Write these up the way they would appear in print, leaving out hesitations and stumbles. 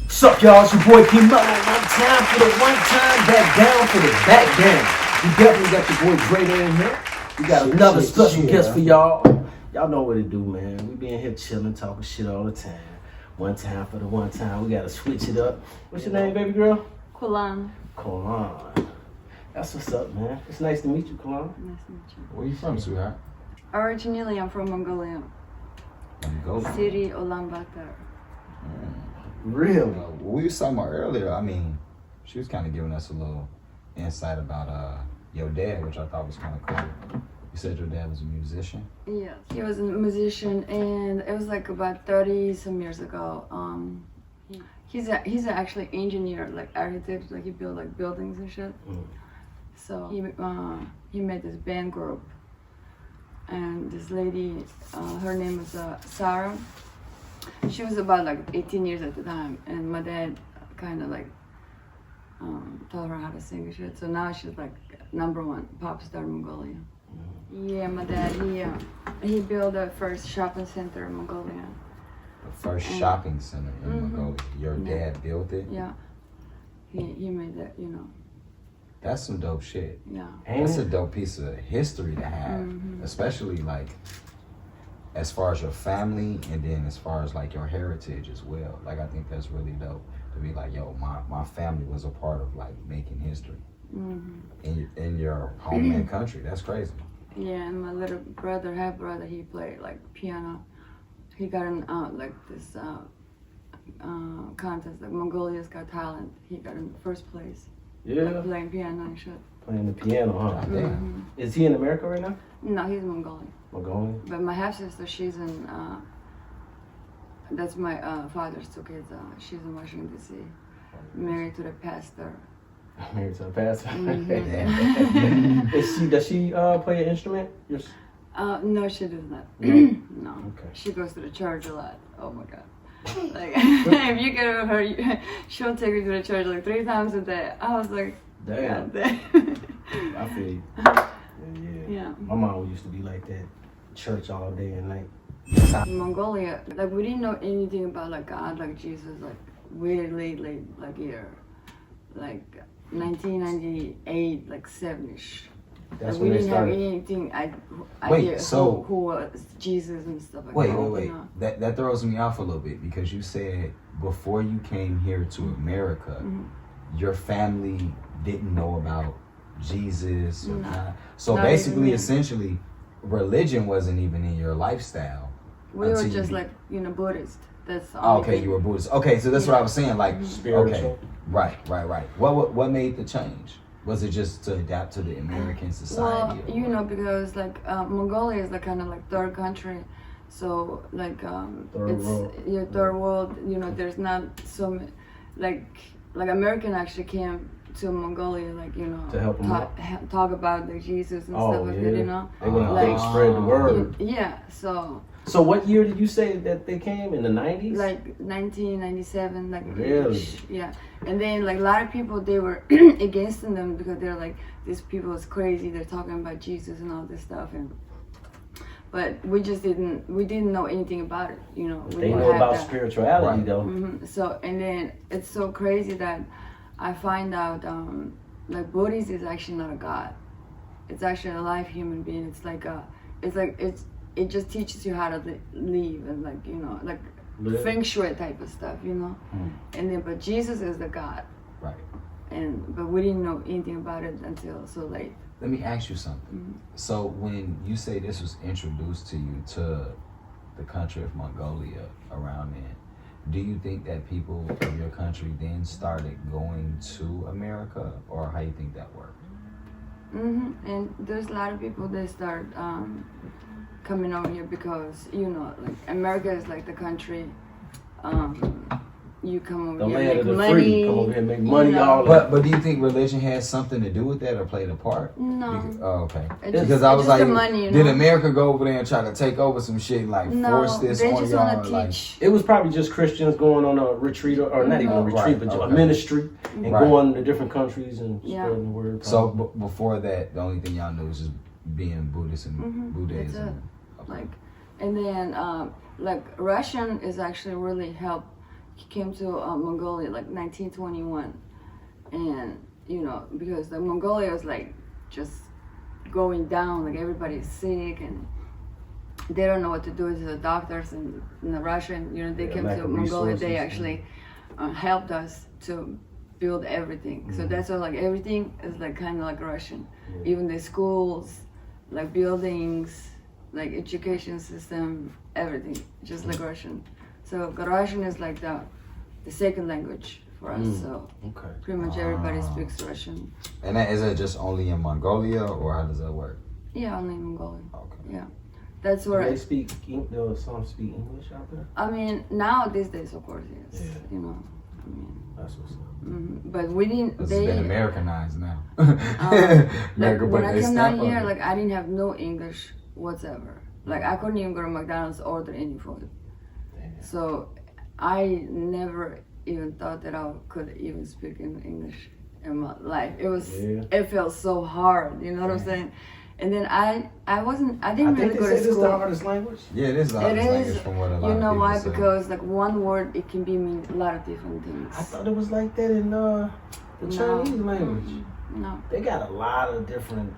Sup, y'all? It's your boy PMello. One time for the one time, back down for the back down. We definitely got your boy Dre in here. We got another special guest for y'all. Y'all know what it do, man. We be in here chilling, talking shit all the time. One time for the one time. We gotta switch it up. What's your name, baby girl? Kholon. Kholon. That's what's up, man. It's nice to meet you, Kholon. Nice to meet you. Where you from, sweetheart? Originally, I'm from Mongolia. Mongolia. City Ulaanbaatar. Really? What we was talking about earlier, I mean, she was kind of giving us a little insight about your dad, which I thought was kind of cool. You said your dad was a musician? Yes, he was a musician, and it was like about 30 some years ago. He's actually engineer, like architect, like he built like buildings and shit. So he made this band group, and this lady, her name was Sarah. She was about like 18 years at the time, and my dad kind of like taught her how to sing and shit. So now she's like #1 pop star in Mongolia. Yeah, my dad, he built the first shopping center in Mongolia. The first shopping center in Mongolia. Your dad built it? Yeah. He made that, you know. That's some dope shit. Yeah. That's a dope piece of history to have, especially like as far as your family and then as far as like your heritage as well. Like I think that's really dope to be like, yo, my family was a part of like making history in your homeland country. That's crazy. Yeah, and my little brother, half brother, he played like piano. He got in like this contest, like Mongolia's Got Talent. He got in first place. Yeah. Like playing piano and shit. Playing the piano, huh? Damn. Is he in America right now? No, he's Mongolian. Mongolian? But my half sister, she's in. That's my father's two kids. She's in Washington D.C. Married to the pastor. Married to the pastor. Does she play an instrument? No, she does not. No? No. Okay. She goes to the church a lot. Oh my god. Like if you get with her, she'll take you to the church like 3 times a day. I was like, damn. God, I feel you. Yeah. My mom used to be like that. Church all day and night. In Mongolia, like we didn't know anything about like God, like Jesus, like really late, like year, like 1998, like 7ish. That's Like, when we they didn't have started. anything Wait, idea so- who was Jesus and stuff like Wait, that. wait. You know? That throws me off a little bit because you said before you came here to America, your family didn't know about Jesus. Or not. So Not basically, even me. essentially, religion wasn't even in your lifestyle. We were until just you- like, you know, Buddhist. That's the Oh, only okay, thing. you were Buddhist. Okay, so that's what I was saying. Like, Spiritual. okay, right. What made the change? Was it just to adapt to the American society? Well, you know, because like Mongolia is like kind of like third country, so like Third world. your third world. You know, there's not so like American actually came to Mongolia, like you know, To help 'em out. talk about like Jesus and Oh, stuff like yeah. that. You know, They went out Like- there and spread the word. yeah. So So what year did you say that they came? In the 90s? like 1997, like Really? yeah. And then like a lot of people, they were against them because they're like, these people is crazy, they're talking about Jesus and all this stuff. And but we didn't know anything about it, you know. We They didn't know have about that. spirituality Right. though. So and then it's so crazy that I find out like Buddhist is actually not a god. It's actually a live human being. It just teaches you how to live and like, you know, like Live. feng shui type of stuff, you know. And then but Jesus is the God, Right. but we didn't know anything about it until so late. Let me ask you something. So when you say this was introduced to you to the country of Mongolia around then, do you think that people of your country then started going to America, or how you think that worked? And there's a lot of people that start coming over here because, you know, like America is like the country. You come over The here, land make of the money. free. Come over here and make money you know. all But do you think religion has something to do with that or played a part? No. Oh, okay. It's Because I was just the like, money, you did know? America go over there and try to take over some shit, like force this they on just y'all? want to Like, teach. It was probably just Christians going on a retreat, or not even a retreat, Right, but okay. a ministry, and Right. going to different countries and Yeah. spreading the word. so before that, the only thing y'all knew was just being Buddhist and Buddhism. That's it. Okay. Like And then like Russian is actually really helped. He came to Mongolia like 1921, and you know, because the Mongolia was like just going down, like everybody's sick and they don't know what to do to the doctors, and the Russian, you know, they came to Mongolia, they actually helped us to build everything. So that's why like everything is like kind of like Russian. Even the schools, like buildings, like education system, everything, just like Russian. So Russian is like the second language for us. So pretty much everybody speaks Russian. And is it just only in Mongolia, or how does that work? Yeah, only in Mongolia. Okay. Yeah, that's where. They speak. Some speak English out there. I mean, now these days, of course, yes. Yeah. You know, I mean. That's what's up. But we didn't. It's They been Americanized now. like when I came down here, like I didn't have no English whatsoever. Like I couldn't even go to McDonald's order any food. Damn. So I never even thought that I could even speak in English in my life. It was. It felt so hard. You know what I'm saying? And then I didn't really go to school. It's the hardest language. Yeah, it is the hardest language from what a lot of people say. You know why? Because like one word, it can mean a lot of different things. I thought it was like that in the Chinese language. No. They got a lot of different.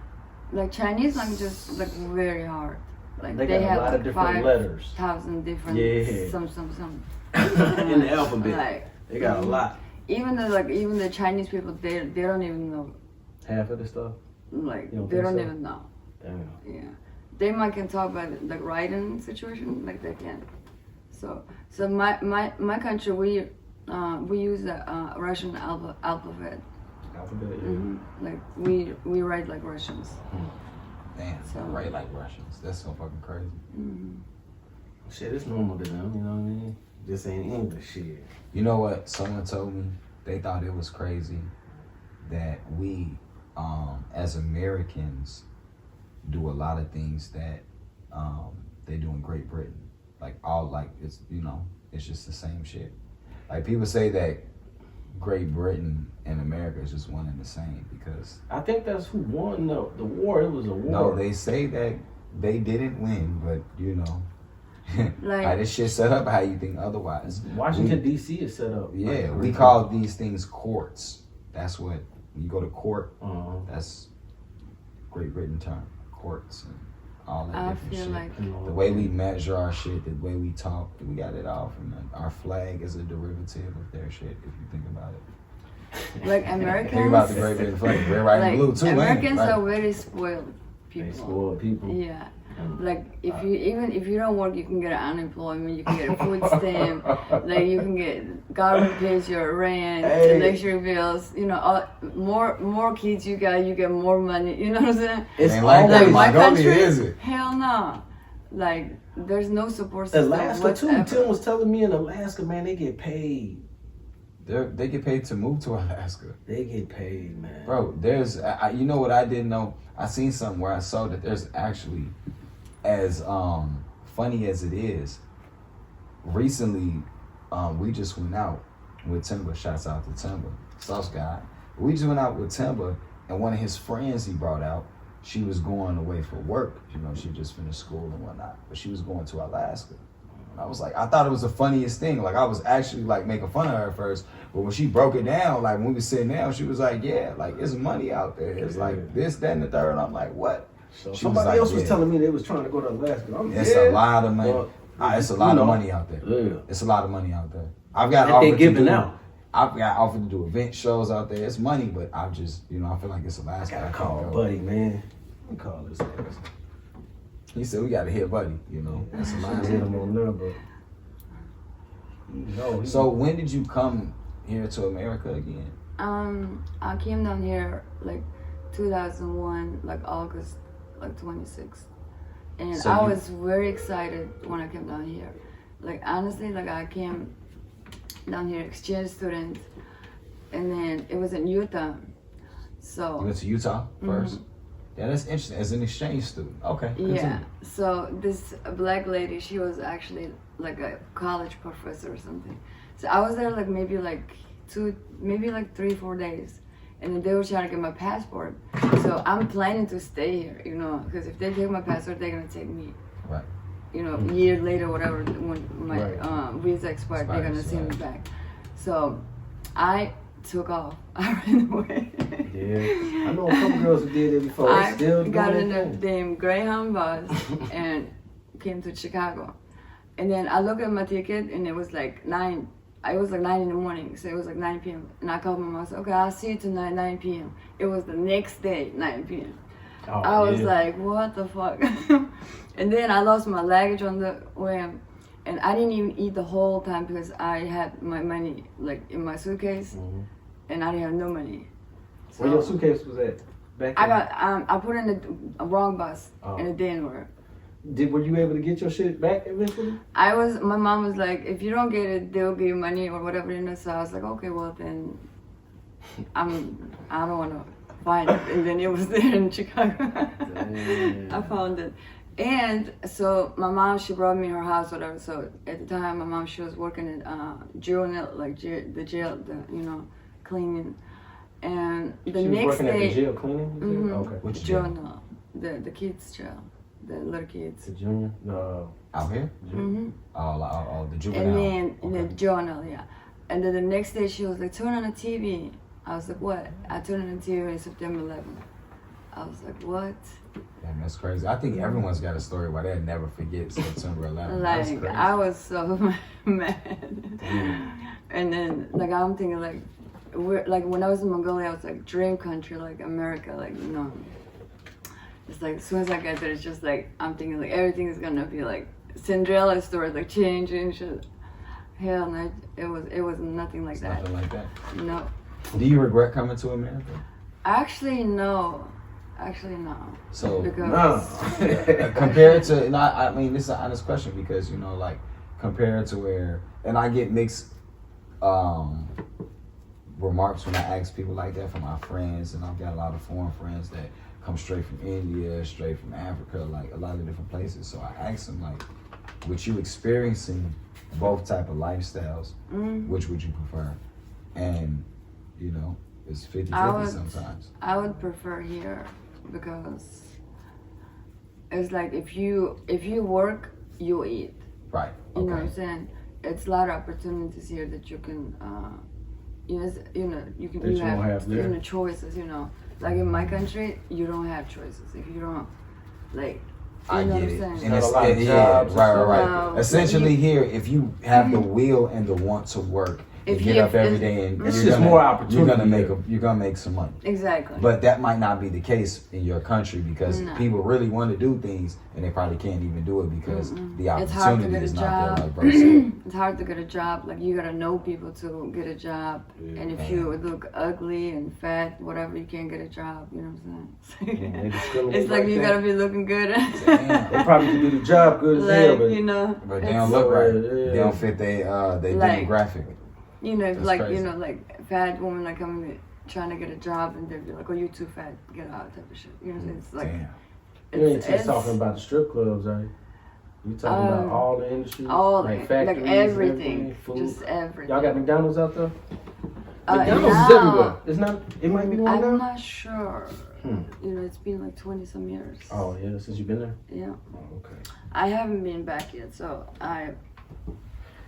Like Chinese language is like very hard. Like They they got have a lot of different letters. 5,000 different some. In the alphabet. Like, they got a lot. Even the Chinese people, they don't even know. Half of the stuff. Like You don't they think don't so? even know. Damn. Yeah, they might can talk about the writing situation, like they can. So my country, we use the Russian alphabet. Alphabet. Like we write like Russians. Damn, So- right, like Russians. That's so fucking crazy. Shit, it's normal to them. You know what I mean? This ain't English shit. You know what? Someone told me they thought it was crazy that we, as Americans, do a lot of things that they do in Great Britain. Like it's it's just the same shit. Like people say that Great Britain and America is just one and the same because I think that's who won the war. It was a war. no, they say that they didn't win, but Like- how this shit set up, how you think otherwise? Washington D.C. is set up. Yeah, we call these things courts. That's what when you go to court. That's Great Britain term, courts and all that I different feel shit. like The way we measure our shit, the way we talk, we got it all from that. Our flag is a derivative of their shit, if you think about it. like Americans. Think about the Great Britain flag. Red, white, and blue too, ain't it? Americans Right. are very spoiled people. They spoiled people. Yeah. Like if you don't work, you can get unemployment, you can get a food stamp, like you can get government pays your rent, electric bills. You know, more kids you get more money. You know what I'm saying? It's Ain't like that in my Mongolia, country, is it? hell no. Like there's no support system. Alaska too. whatsoever. Tim was telling me in Alaska, man, they get paid. They get paid to move to Alaska. They get paid, man. Bro, there's, you know what I didn't know? I seen something where I saw that there's actually, as funny as it is, recently we just went out with Timber. Shouts out to Timber, Sauce Guy. We just went out with Timber, and one of his friends he brought out, she was going away for work. You know, she just finished school and whatnot, but she was going to Alaska. I was like, I thought it was the funniest thing. Like I was actually like making fun of her at first, but when she broke it down, like when we were sitting down, she was like, yeah, like it's money out there. It's like this, that, and the third. And I'm like, what? So She somebody was like, else was yeah. telling me they was trying to go to Alaska. It's a lot of money. Well, It's a lot you of know, money out there. Yeah. It's a lot of money out there. I've got That offered they giving to do, out. I've got offered to do event shows out there. It's money, but I've just, I feel like it's Alaska. I gotta can't call go. Buddy, man. Let me call this ass. He said we gotta hit Buddy. That's I Alaska. hit him on number. No. So when did you come here to America again? I came down here like 2001, like August, like 26th, and So I you- was very excited when I came down here. Like honestly, like I came down here exchange student, and then it was in Utah. So You went to Utah 1st Yeah, that's interesting. As an exchange student. Okay. Continue. yeah, so this black lady, she was actually like a college professor or something. So I was there like maybe like 3, 4 days. And then they were trying to get my passport. So I'm planning to stay here, because if they take my passport, they're gonna take me. Right. you know, year later, whatever, when my Right. visa expired, they're gonna Expires, send me yeah. back. So I took off. I ran away. Yeah. I know a couple girls who did it before. They I still doing got their in a thing. damn Greyhound bus and came to Chicago. And then I looked at my ticket and it was like 9. It was like 9 in the morning, so it was like 9 p.m. And I called my mom. I said, "Okay, I'll see you tonight, 9 p.m." It was the next day, 9 p.m. Oh, I was yeah. like, "What the fuck?" And then I lost my luggage on the way, and I didn't even eat the whole time because I had my money like in my suitcase, and I didn't have no money. So Where your suitcase was at? Back I then? got I put in the wrong bus and it didn't work. Were you able to get your shit back eventually? My mom was like, if you don't get it, they'll give you money or whatever, you know. So I was like, okay, well then, I don't want to find it. And then it was there in Chicago. I found it. And so my mom, she brought me her house, whatever. So at the time, my mom, she was working at juvenile, like the jail, you know, cleaning. And the She was next working day, at the jail cleaning? Okay. Which jail? juvenile, the kids jail, the little kids. The junior? No. Out here? Mm-hmm. Oh, the And juvenile. then in the Okay. journal, yeah. And then the next day she was like, turn on the TV. I was like, what? I turned on the TV on September 11th. I was like, what? Damn, that's crazy. I think everyone's got a story where they'll never forget September 11th. That's Like, crazy. I was so mad. And then, like, I'm thinking, like, when I was in Mongolia, I was like, dream country, like America, like, you know. It's like, as soon as I get there, it's just like, I'm thinking, like, everything is gonna be like Cinderella story, like, changing shit. Hell no, it was nothing like that. Nothing like that. No. Do you regret coming to America? Actually, no. So Because compared to, no, I mean, this is an honest question because, you know, like, compared to where, and I get mixed remarks when I ask people like that from my friends, and I've got a lot of foreign friends that come straight from India, straight from Africa, like a lot of different places. So I asked them, like, with you experiencing both type of lifestyles, which would you prefer? And, you know, it's 50-50 sometimes. I would prefer here because it's like if you work, you eat. Right. You know what Okay. I'm saying? It's a lot of opportunities here that you can, you have choices. You know, like in my country, you don't have choices. If you don't, like, I know get what it. I'm And saying? Not it's, a lot of yeah, jobs and right. stuff. No. Essentially, here, if you have the will and the want to work, and If get you- up every day and It's you're just gonna, more opportunity you're gonna make some money. Exactly. But that might not be the case in your country because No. people really want to do things and they probably can't even do it because the It's hard to opportunity get a is not job. there, like bro said. It's hard to get a job. Like you gotta know people to get a job, and if you look ugly and fat, whatever, you can't get a job. You know what I'm saying? They discriminate It's like you that. gotta be looking good. Damn. They probably can do the job good as hell, Like but you know, But they it's- don't look right. Yeah. They don't fit they Like- demographic. you know, That's like crazy. you know, like fat women like coming trying to get a job, and they'll be like, "Oh, you too fat, get out," type of shit. You know what I'm saying? It's like Damn. you ain't just talking about the strip clubs, are you? You talking about all the industries? all like like factories, everything, food? just everything. Y'all got McDonald's out there? McDonald's is now- everywhere. It's not, it might be one I'm now? not sure. You know, it's been like 20 some years. Oh, yeah, since you've been there? Yeah. Oh, okay. I haven't been back yet, so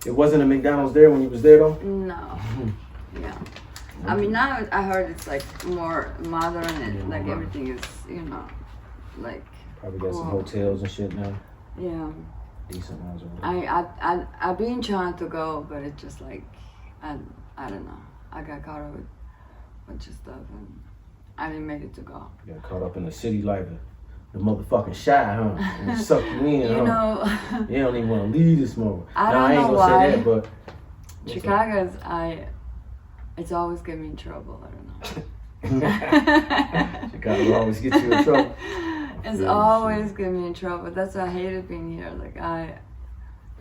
It wasn't a McDonald's there when you was there, though? no. Yeah. I mean, now I heard it's like more modern and like everything is, you know, like. Probably got some Cool. hotels and shit now. Yeah. Decent ones over there. I've been trying to go, but it's just like, I don't know. I got caught up with a bunch of stuff and I didn't make it to go. You got caught up in the city like the motherfucking shy, huh? And it suck you in, You huh? know, You don't even want to leave this moment. I Now, don't I ain't know gonna why. say that, but Chicago's, it's always get me in trouble. I don't know. Chicago always gets you in trouble. It's Yeah, always get me in trouble. That's why I hated being here. Like I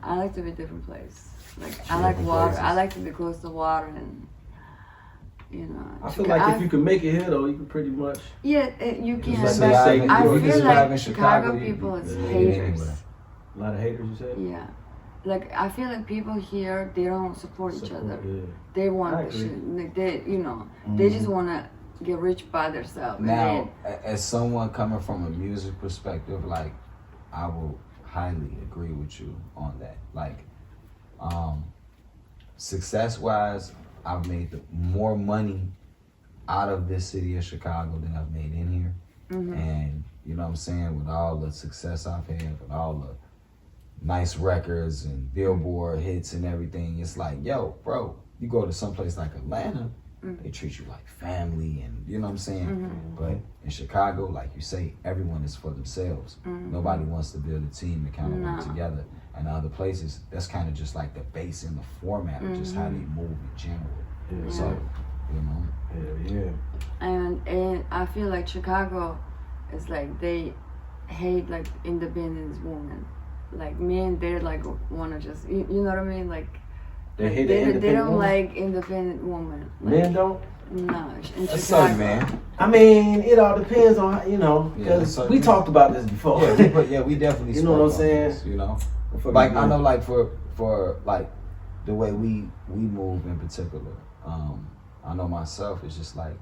like to be a different place. Like I like Different water. places. I like to be close to water, and you know. I feel like if you can make it here, though, you can pretty much. Yeah, you can. Just But like say I you can feel survive in like Chicago, Chicago you- people is you can haters. anywhere. A lot of haters, you said? Yeah. Like I feel like people here, they don't support each other. Yeah. They I want the agree. shit. Like they, you know, they just wanna get rich by themselves. Now, as someone coming from a music perspective, like I will highly agree with you on that. Like, success-wise, I've made more money out of this city of Chicago than I've made in here. And you know what I'm saying, with all the success I've had, with all the nice records and Billboard hits and everything, it's like, yo, bro, you go to someplace like Atlanta, they treat you like family, and you know what I'm saying. But in Chicago, like you say, everyone is for themselves. Nobody wants to build a team to kind of work together. And other places, that's kind of just like the base and the format of just how they move in general. So, you know. And I feel like Chicago is like they hate like independent women. Like men, they're like wanna just you know what I mean? Like they hate they don't like independent women. Like, men don't. No, in That's Chicago. so, man. I mean, it all depends on how, you know, because we talked about this before. We definitely. You know what I'm spoke saying? on this, you know, like I know, like for like the way we move in particular. I know myself. It's just like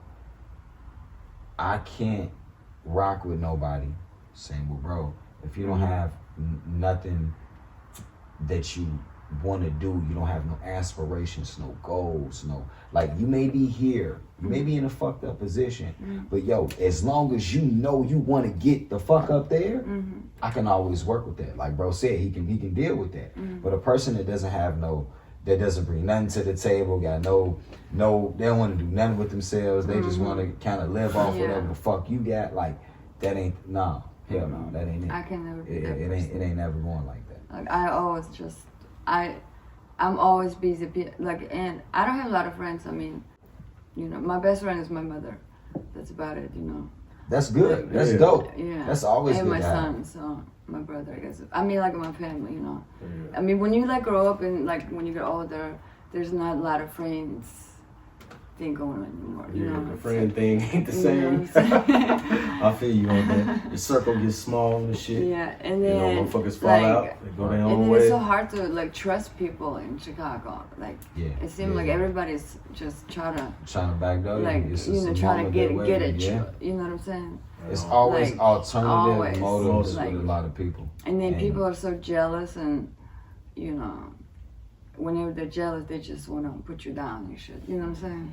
I can't rock with nobody. Same with bro. If you don't have nothing that you want to do, you don't have no aspirations, no goals, no, like, you may be here, you may be in a fucked up position, but yo, as long as you know you want to get the fuck up there, I can always work with that. Like bro said, he can deal with that. But a person that doesn't have that doesn't bring nothing to the table, got no, they don't want to do nothing with themselves, they just want to kind of live off whatever the fuck you got, like, that ain't, hell no, that ain't it. I can never be it ain't never going like that. Like I always just I'm always busy. Like, and I don't have a lot of friends. I mean, you know, my best friend is my mother. That's about it. You know. That's good. Like, That's dope. Yeah. That's always and good. And my son, so my brother. I guess. I mean, like my family. You know. I mean, when you like grow up and like when you get older, there's not a lot of friends thing going on anymore. You know. The friend thing ain't the same. I feel you on that. The circle gets small and shit. Yeah, and then you know, motherfuckers fall out. They go their own way. It's so hard to like trust people in Chicago. Like, it seems like everybody's just trying to backdoor. like trying to get it. You know what I'm saying? It's always like, alternative motives like, with a lot of people. And then people are so jealous, and you know, whenever they're jealous, they just want to put you down and shit. You know what I'm saying?